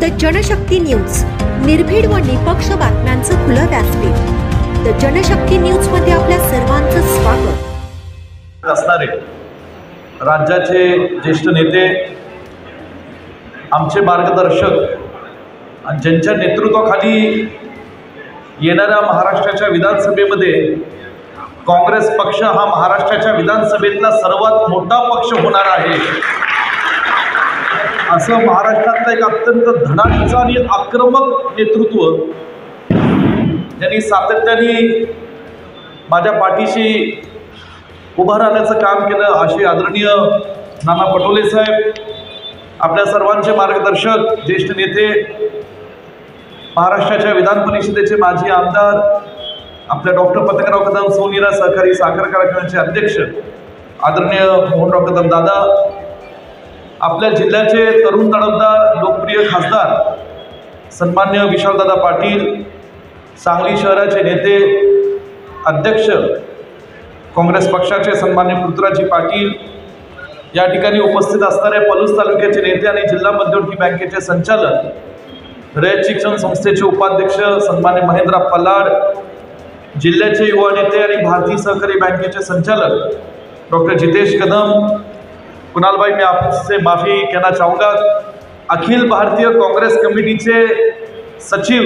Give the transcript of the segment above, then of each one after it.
The Janshakti news, निर्भीड व निपक्ष बातम्यांचं खुलं व्यासपीठ। द जनशक्ती न्यूज मध्ये आपल्या सर्वांचं स्वागत असणारे राज्याचे ज्येष्ठ नेते, आमचे मार्गदर्शक आणि ज्यांच्या नेतृत्वाखाली येणाऱ्या महाराष्ट्राच्या विधानसभेमध्ये काँग्रेस पक्ष हा महाराष्ट्राच्या विधानसभेतला सर्वात मोठा पक्ष होणार आहे, असं महाराष्ट्रातलं एक अत्यंत धडाडीचं आणि आक्रमक नेतृत्व ज्यांनी सातत्याने माझ्या पाठीशी उभं राहण्याचं काम केलं, असे आदरणीय नाना पटोले साहेब, आपल्या सर्वांचे मार्गदर्शक, ज्येष्ठ नेते, महाराष्ट्राच्या विधान परिषदेचे माजी आमदार, आपल्या डॉक्टर पतंगराव कदम सोनीरा सहकारी साखर कारखान्याचे अध्यक्ष आदरणीय मोहनराव कदम दादा, आपल्या जिल्ह्याचे तरुण तडफदार लोकप्रिय खासदार सन्मान्य विशालदादा पाटील, सांगली शहराचे नेते अध्यक्ष काँग्रेस पक्षाचे सन्मान्य पृथ्वीराज पाटील, या ठिकाणी उपस्थित असणारे पलूस तालुक्याचे नेते आणि जिल्हा मध्यवर्ती बँकेचे संचालक, रयत शिक्षण संस्थेचे उपाध्यक्ष सन्मान्य महेंद्र पल्लाड, जिल्ह्याचे युवा नेते आणि भारतीय सहकारी बँकेचे संचालक डॉक्टर जितेश कदम, कुणाल भाई, मैं आपसे माफ़ी कहना चाहूँगा, अखिल भारतीय काँग्रेस कमिटीचे सचिव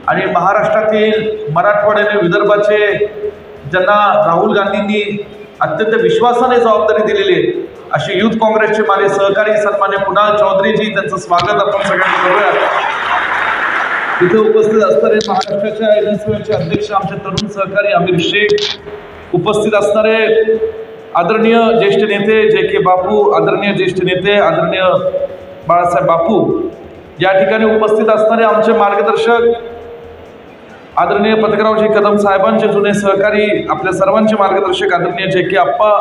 आणि महाराष्ट्रातील मराठवाडा आणि विदर्भाचे ज्यांना राहुल गांधींनी अत्यंत विश्वासाने जबाबदारी दिलेली अशी युथ काँग्रेसचे माझे सहकारी सन्मान्य कुणाल चौधरीजी, त्यांचं स्वागत आपण सगळ्यांनी करूया। इथे उपस्थित असणारे महाराष्ट्राच्या विधानसभेचे अध्यक्ष आमचे तरुण सहकारी आमिर शेख, उपस्थित असणारे आदरणीय ज्येष्ठ नेते जे के बापू, आदरणीय ज्येष्ठ नेते आदरणीय बाळासाहेब बापू, या ठिकाणी उपस्थित असणारे आमचे मार्गदर्शक आदरणीय पतंगरावजी कदम साहेबांचे जुने सहकारी, आपल्या सर्वांचे मार्गदर्शक आदरणीय जे के आप्पा,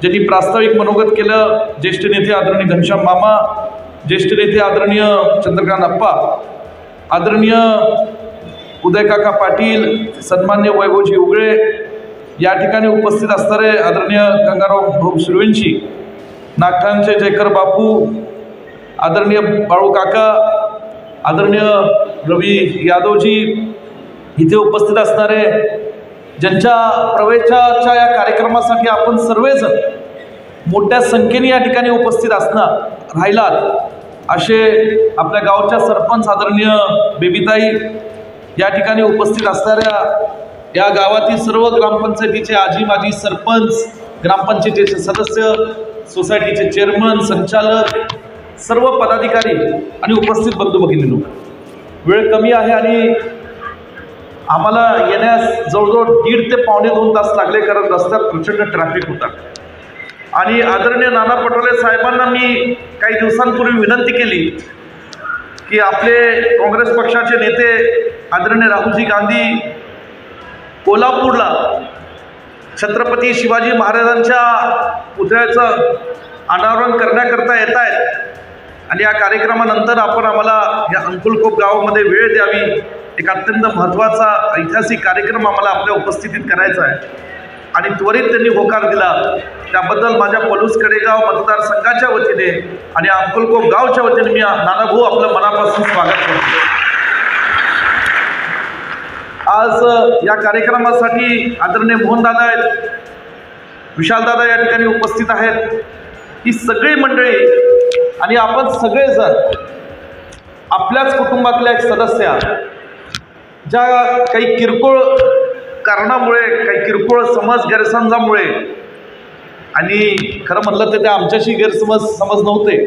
ज्यांनी प्रास्ताविक मनोगत केलं, ज्येष्ठ नेते आदरणीय घनश्याम मामा, ज्येष्ठ नेते आदरणीय चंद्रकांत आप्पा, आदरणीय उदयकाका पाटील, सन्मान्य वैभवजी उगळे, या ठिकाणी उपस्थित असणारे आदरणीय गंगाराव भाऊ सुरवेंशी, नागठाणचे जयकर बापू, आदरणीय बाळू काका, आदरणीय रवी यादवजी, इथे उपस्थित असणारे ज्यांच्या प्रवेशाच्या या कार्यक्रमासाठी आपण सर्वजण मोठ्या संख्येने या ठिकाणी उपस्थित राहिलात, असे आपल्या गावच्या सरपंच आदरणीय बेबीताई, या ठिकाणी उपस्थित असणाऱ्या या गावातील सर्व ग्रामपंचायतीचे आजी माजी सरपंच, ग्रामपंचायतीचे सदस्य, सोसायटीचे चेअरमन, संचालक, सर्व पदाधिकारी आणि उपस्थित बंधू भगिनींनो, वेळ कमी आहे आणि आम्हाला येण्यास जवळजवळ 1.5 ते पावणे 2 तास लागले, कारण रस्त्यात प्रचंड ट्रॅफिक होता। आणि आदरणीय नाना पटोले साहेबांना मी काही दिवसांपूर्वी विनंती केली की आपले काँग्रेस पक्षाचे नेते आदरणीय राहुलजी गांधी कोल्हापूरला छत्रपती शिवाजी महाराजांच्या पुतळ्याचं अनावरण करण्याकरता येत आहेत आणि या कार्यक्रमानंतर आपण आम्हाला या अंकुलकोप गावामध्ये वेळ द्यावी, एक अत्यंत महत्त्वाचा ऐतिहासिक कार्यक्रम आम्हाला आपल्या उपस्थितीत करायचा आहे आणि त्वरित त्यांनी होकार दिला, त्याबद्दल माझ्या पलूस कडेगाव मतदारसंघाच्या वतीने आणि अंकुलकोप गावच्या वतीने मी नानाभाऊ आपलं मनापासून स्वागत करतो। आज या कार्यक्रमासाठी आदरणीय मोहनदादा आहेत, विशालदादा या ठिकाणी उपस्थित आहेत, ही सगळी मंडळी आणि आपण सगळेजण आपल्याच कुटुंबातल्या एक सदस्य, ज्या काही किरकोळ कारणामुळे, काही किरकोळ समज गैरसमजामुळे, आणि खरं म्हणलं तर त्या आमच्याशी गैरसमज नव्हते,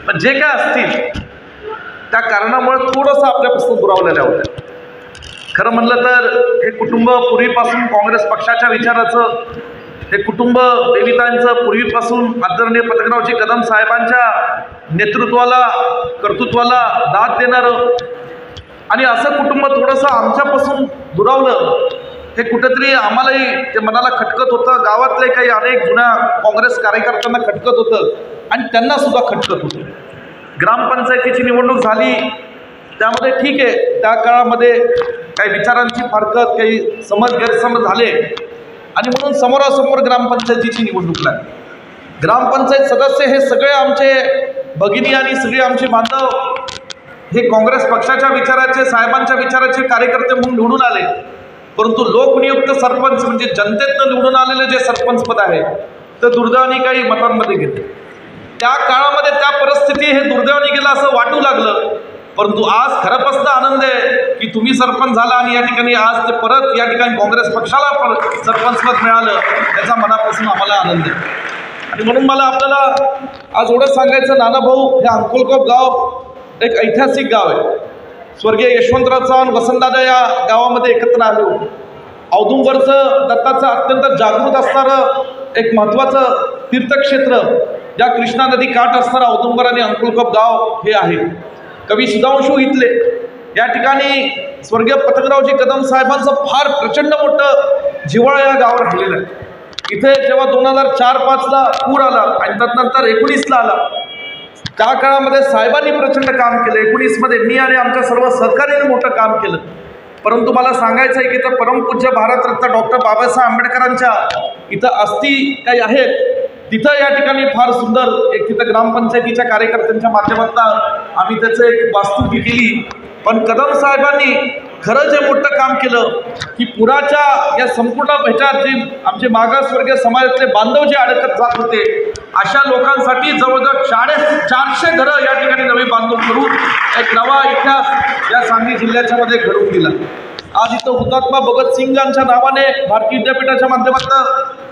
पण जे काय असतील त्या कारणामुळे थोडंसं आपल्यापासून दुरावलेल्या होत्या। खरं म्हणलं तर हे कुटुंब पूर्वीपासून काँग्रेस पक्षाच्या विचाराचं, हे कुटुंब देवितांचं पूर्वीपासून आदरणीय पतंगरावजी कदम साहेबांच्या नेतृत्वाला, कर्तृत्वाला दाद देणारं, आणि असं कुटुंब थोडंसं आमच्यापासून दुरावलं, हे कुठेतरी आम्हालाही ते मनाला खटकत होतं, गावातले काही अनेक जुन्या काँग्रेस कार्यकर्त्यांना खटकत होतं आणि त्यांना सुद्धा खटकत होतं। ग्रामपंचायतीची निवडणूक झाली, त्यामध्ये ठीक आहे, त्या काळामध्ये काही विचारांची फारकत, काही समज गैरसमज झाले आणि म्हणून समोरासमोर ग्रामपंचायतीची निवडणूक लागली। ग्रामपंचायत सदस्य हे सगळे आमचे भगिनी आणि सगळे आमचे बांधव हे काँग्रेस पक्षाच्या विचाराचे, साहेबांच्या विचाराचे कार्यकर्ते म्हणून निवडून आले, परंतु लोकनियुक्त सरपंच म्हणजे जनतेतनं निवडून आलेले जे सरपंच पद आहे तर दुर्दैवाने काही मतांमध्ये गेले. त्या काळामध्ये त्या परिस्थिती हे दुर्दैवाने गेलं असं वाटू लागलं, परंतु आज खरंच आनंद आहे की तुम्ही सरपंच झाला आणि या ठिकाणी आज ते परत या ठिकाणी काँग्रेस पक्षाला सरपंच पद मिळालं, त्याचा मनापासून आम्हाला आनंद आहे. आणि म्हणून मला आपल्याला आज एवढंच सांगायचं, नानाभाऊ हे अंकुलकोप गाव एक ऐतिहासिक गाव आहे. स्वर्गीय यशवंतराव चव्हाण, वसंतदादा या गावामध्ये एकत्र आले होते. औदुंबरचं दत्ताचं अत्यंत जागृत असणारं एक महत्त्वाचं तीर्थक्षेत्र, ज्या कृष्णा नदी काठ असणारं औदुंबर आणि अंकुलकोप गाव हे आहे. कवी सुधांशू इथले या ठिकाणी स्वर्गीय पतंगरावजी कदम साहेबांचं फार प्रचंड मोठं जिव्हाळा या गावावर राहिलेलं आहे. इथे जेव्हा 2004-05ला पूर आला आणि त्यानंतर 19ला आला, त्या काळामध्ये साहेबांनी प्रचंड काम केलं. 19मध्ये मी आणि आमच्या सर्व सहकार्याने मोठं काम केलं. परंतु मला सांगायचं आहे की इथं परमपूज्य भारतरत्न डॉक्टर बाबासाहेब आंबेडकरांच्या इथं अस्थी काही आहेत, तिथं या ठिकाणी फार सुंदर एक तिथं ग्रामपंचायतीच्या कार्यकर्त्यांच्या माध्यमातून आम्ही त्याचं एक वास्तुकी केली. पण कदम साहेबांनी खरं जे मोठं काम केलं की पुराच्या या संपूर्ण ह्याच्यात जे आमचे मागासवर्गीय समाजातले बांधव जे अडकत जात होते, अशा लोकांसाठी जवळजवळ 400 घरं या ठिकाणी नवी बांधून करून एक नवा इतिहास या सांगली जिल्ह्याच्या मध्ये घडवून दिला. आज इथं हुतात्मा भगतसिंगांच्या नावाने भारतीय विद्यापीठाच्या माध्यमातून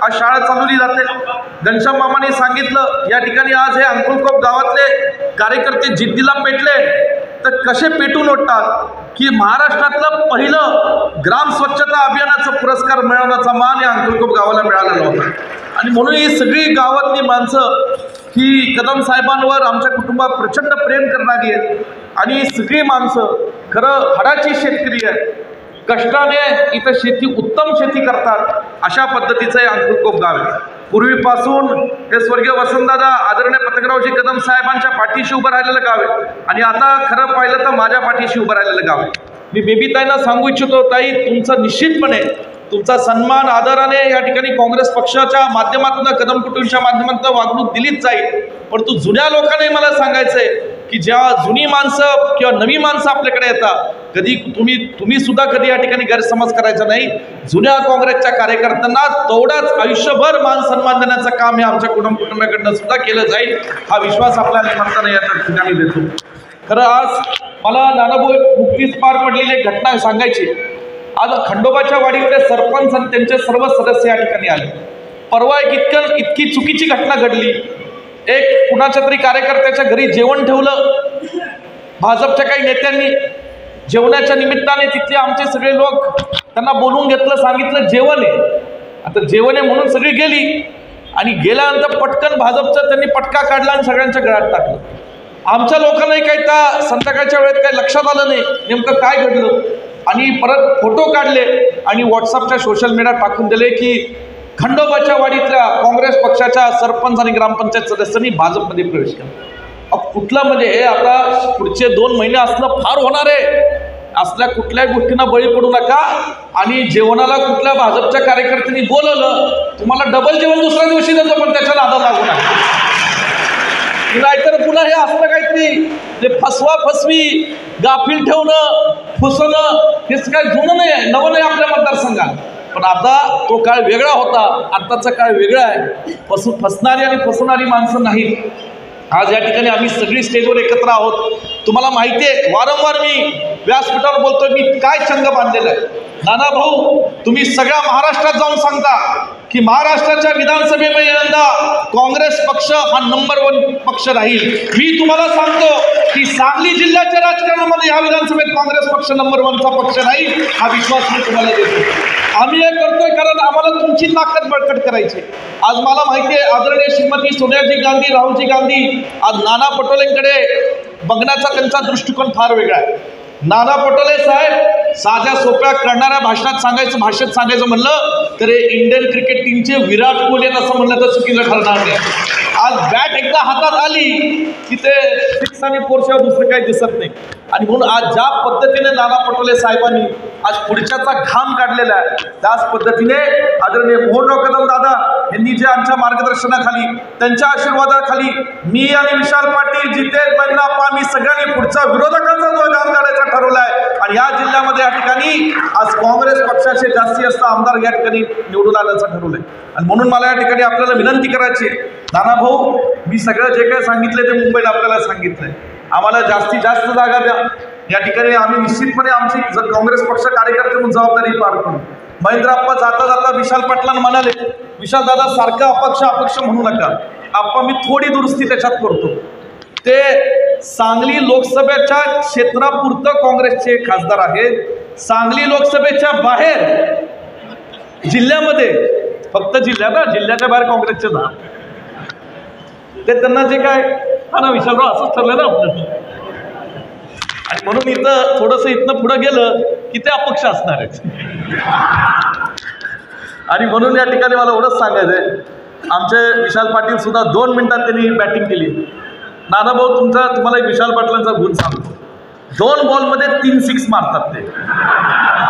आज शाळा चालवली जाते. घनश्याम मामाने सांगितलं या ठिकाणी आज हे अंकुलकोप गावातले कार्यकर्ते जिद्दीला पेटले तर कसे पेटून उठतात की महाराष्ट्रातलं पहिलं ग्राम स्वच्छता अभियानाचा पुरस्कार मिळवण्याचा मान या अंकुलकोप गावाला मिळालेला होता. आणि म्हणून ही सगळी गावातली माणसं ही कदम साहेबांवर आमच्या कुटुंबात प्रचंड प्रेम करणारी आहेत. आणि सगळी माणसं खरं हाडाची शेतकरी आहे, कष्टाने इथं शेती, उत्तम शेती करतात. अशा पद्धतीचं हे अंकुलकोप गाव आहे. पूर्वीपासून हे स्वर्गीय वसंतदादा आदरणीय पतंगरावजी कदम साहेबांच्या पाठीशी उभं राहिलेलं गाव आहे. आणि आता खरं पाहिलं तर माझ्या पाठीशी उभं राहिलेलं गाव आहे. मी बेबीताईंना सांगू इच्छितो, ताई तुमचा निश्चितपणे तुमचा सन्मान आदराने या ठिकाणी काँग्रेस पक्षाच्या माध्यमातून, कदम कुटुंबाच्या माध्यमातून वागणूक दिलीच जाईल. परंतु जुन्या लोकांनाही मला सांगायचं आहे की ज्या जुनी माणसं किंवा नवी माणसं आपल्याकडे येतात, कधी तुम्ही सुद्धा कधी या ठिकाणी गैरसमज करायचा नाही. जुन्या काँग्रेसच्या कार्यकर्त्यांना तेवढाच आयुष्यभर मान सन्मान देण्याचं काम हे आमच्या कुटुंबाकडनं सुद्धा केलं जाईल, हा विश्वास आपल्याला निमंत्रण या ठिकाणी देतो. खरं आज मला नानाभाऊ नुकतीच पार पडलेली एक घटना सांगायची. आज खंडोबाच्या वाडीतले सरपंच आणि त्यांचे सर्व सदस्य या ठिकाणी आले. परवा इतकी चुकीची घटना घडली. एक कुणाच्या तरी कार्यकर्त्याच्या घरी जेवण ठेवलं भाजपच्या काही नेत्यांनी. जेवणाच्या निमित्ताने तिथले आमचे सगळे लोक त्यांना बोलवून घेतलं, सांगितलं जेवण आहे. आता जेवण आहे म्हणून सगळी गेली आणि गेल्यानंतर पटकन भाजपचं त्यांनी पटका काढला आणि सगळ्यांच्या गळ्यात टाकलं. आमच्या लोकांनाही काही त्या संध्याकाळच्या वेळेत काही लक्षात आलं नाही नेमकं काय घडलं. आणि परत फोटो काढले आणि व्हॉट्सअपच्या सोशल मीडियात टाकून दिले की खंडोबाच्या वाडीतल्या काँग्रेस पक्षाच्या सरपंच आणि ग्रामपंचायत सदस्यांनी भाजपमध्ये प्रवेश केला. कुठलं म्हणजे हे आता पुढचे 2 महिने असलं फार होणार आहे. असल्या कुठल्याही गोष्टींना बळी पडू नका. आणि जेवणाला कुठल्या भाजपच्या कार्यकर्त्यांनी बोलवलं, तुम्हाला डबल जेवण दुसऱ्या दिवशी देतो, पण त्याच्या नादात लागू नका. नाहीतर पुन्हा हे असलं काहीतरी जे फसवा फसवी, गाफील ठेवणं, फसवणं, हेच काय जुनं नाही आहे, नवं नाही आपल्या मतदारसंघात. पण आता तो काळ वेगळा होता, आत्ताचा काळ वेगळा आहे. फसणारी आणि फसवणारी माणसं नाहीत. आज या ठिकाणी आम्ही सगळी स्टेजवर एकत्र आहोत. तुम्हाला माहिती आहे, वारंवार मी व्यासपीठावर बोलतोय, मी काय चंग बांधलेलं आहे. नानाभाऊ तुम्ही सगळ्या महाराष्ट्रात जाऊन सांगता की महाराष्ट्राच्या विधानसभेमध्ये यंदा काँग्रेस पक्ष हा नंबर 1 पक्ष राहील. मी तुम्हाला सांगतो की सांगली जिल्ह्याच्या राजकारणामध्ये या विधानसभेत काँग्रेस पक्ष नंबर 1चा पक्ष राहील, हा विश्वास मी तुम्हाला देतो. आम्ही हे करतोय कारण आम्हाला तुमची ताकद बळकट करायची. आज मला माहिती आहे आदरणीय श्रीमती सोनियाजी गांधी, राहुलजी गांधी, आज नाना पटोलेंकडे बघण्याचा त्यांचा दृष्टिकोन फार वेगळा आहे. नाना पटोले साहेब साध्या सोप्या करणाऱ्या भाषेत सांगायचं म्हणलं तर इंडियन क्रिकेट टीमचे विराट कोहली असं म्हणलं तर चुकीचं ठरणार नाही. आज बॅट एकदा हातात आली की ते 6 आणि 4 शिवाय दुसरं काही दिसत नाही. आणि म्हणून आज ज्या पद्धतीने नाना पटोले साहेबांनी आज पुढच्याचा घाम काढलेला आहे, त्याच पद्धतीने आदरणीय मोहनराव कदम दादा यांनी जे आमच्या मार्गदर्शनाखाली, त्यांच्या आशीर्वादाखाली मी आणि विशाल पाटील, जितेंद्र मंगलाप्पा, आम्ही सगळ्यांनी पुढचा विरोधकांचा जो घाम काढायचा ठरवलाय. आणि या जिल्ह्यामध्ये या ठिकाणी आज काँग्रेस पक्षाचे जास्त आमदार या ठिकाणी निवडून आल्याचं ठरवलंय. आणि म्हणून मला या ठिकाणी आपल्याला विनंती करायची, नाना भाऊ, मी सगळं जे काही सांगितलंय ते मुंबईला आपल्याला सांगितलंय, आम्हाला जास्तीत जास्त जागा द्या. या ठिकाणी आम्ही निश्चितपणे आमची काँग्रेस पक्ष कार्यकर्ते म्हणून जबाबदारी पार करू. महेंद्रप्पा जाता जाता विशाल पाटलांना म्हणाले, विशाल दादा सारखं अपक्ष म्हणू नका, आपण मी थोडी दुरुस्ती त्याच्यात करतो. ते सांगली लोकसभेच्या क्षेत्रापुरतं काँग्रेसचे खासदार आहेत. सांगली लोकसभेच्या बाहेर जिल्ह्यामध्ये, फक्त जिल्ह्याच्या बाहेर काँग्रेसचे जा, ते त्यांना जे काय हा ना विशालराव असंच ठरलं ना आपलं. आणि म्हणून इथं थोडंसं इथनं पुढं गेलं की ते अपक्ष असणार आहेत. आणि म्हणून या ठिकाणी मला एवढंच सांगायचंय, आमचे विशाल पाटील सुद्धा 2 मिनिटात त्यांनी बॅटिंग केली. नाना भाऊ, तुम्हाला एक विशाल पाटलांचा गुण सांगतो, 2 बॉलमध्ये 3 6 मारतात ते.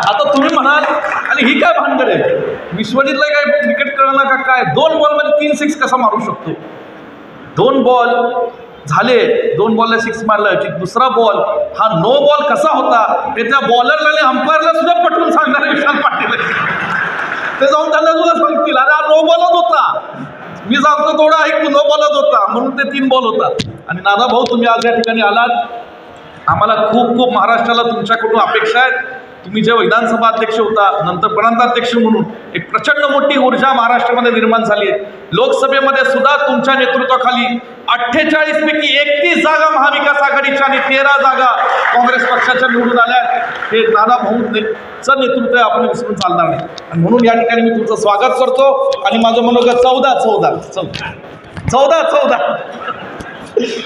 आता तुम्ही म्हणाल आणि ही काय भानगड आहे, विश्वजीतला काय क्रिकेट कळणार का काय, 2 बॉलमध्ये 3 6 कसा मारू शकतो. 2 बॉल झाले, 2 बॉलला 6 मारलं की दुसरा बॉल हा नो बॉल कसा होता हे त्या बॉलरला आणि अंपायरला सुद्धा पटवून सांगणार विशाल पाटील. ते जाऊन त्यांना सुद्धा सांगतील, अरे हा नो बॉलच होता, मी सांगतो थोडा ऐकू, नो बॉलच होता, म्हणून ते 3 बॉल होतात. आणि नाना भाऊ, तुम्ही आज या ठिकाणी आलात, आम्हाला खूप खूप महाराष्ट्राला तुमच्याकडून अपेक्षा आहेत. तुम्ही जे विधानसभा अध्यक्ष होता, नंतर प्रांताध्यक्ष म्हणून एक प्रचंड मोठी ऊर्जा महाराष्ट्रामध्ये निर्माण झाली आहे. लोकसभेमध्ये सुद्धा तुमच्या नेतृत्वाखाली 48 पैकी 31 जागा महाविकास आघाडीच्या आणि 13 जागा काँग्रेस पक्षाच्या निवडून आल्या. हे नाना भाऊंचं नेतृत्व आपण विसरून चालणार नाही. आणि म्हणून या ठिकाणी मी तुमचं स्वागत करतो. आणि माझं मनोगत 14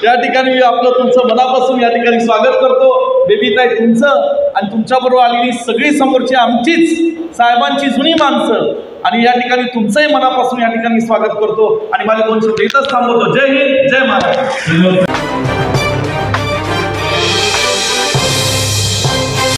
या ठिकाणी मी आपलं तुमचं मनापासून या ठिकाणी स्वागत करतो. बेबीताई, तुमचं आणि तुमच्याबरोबर आलेली सगळी समोरची आमचीच साहेबांची जुनी माणसं, आणि या ठिकाणी तुमचंही मनापासून या ठिकाणी स्वागत करतो. आणि माझे 2 शब्द इथंच थांबवतो. जय हिंद, जय महाराष्ट्र.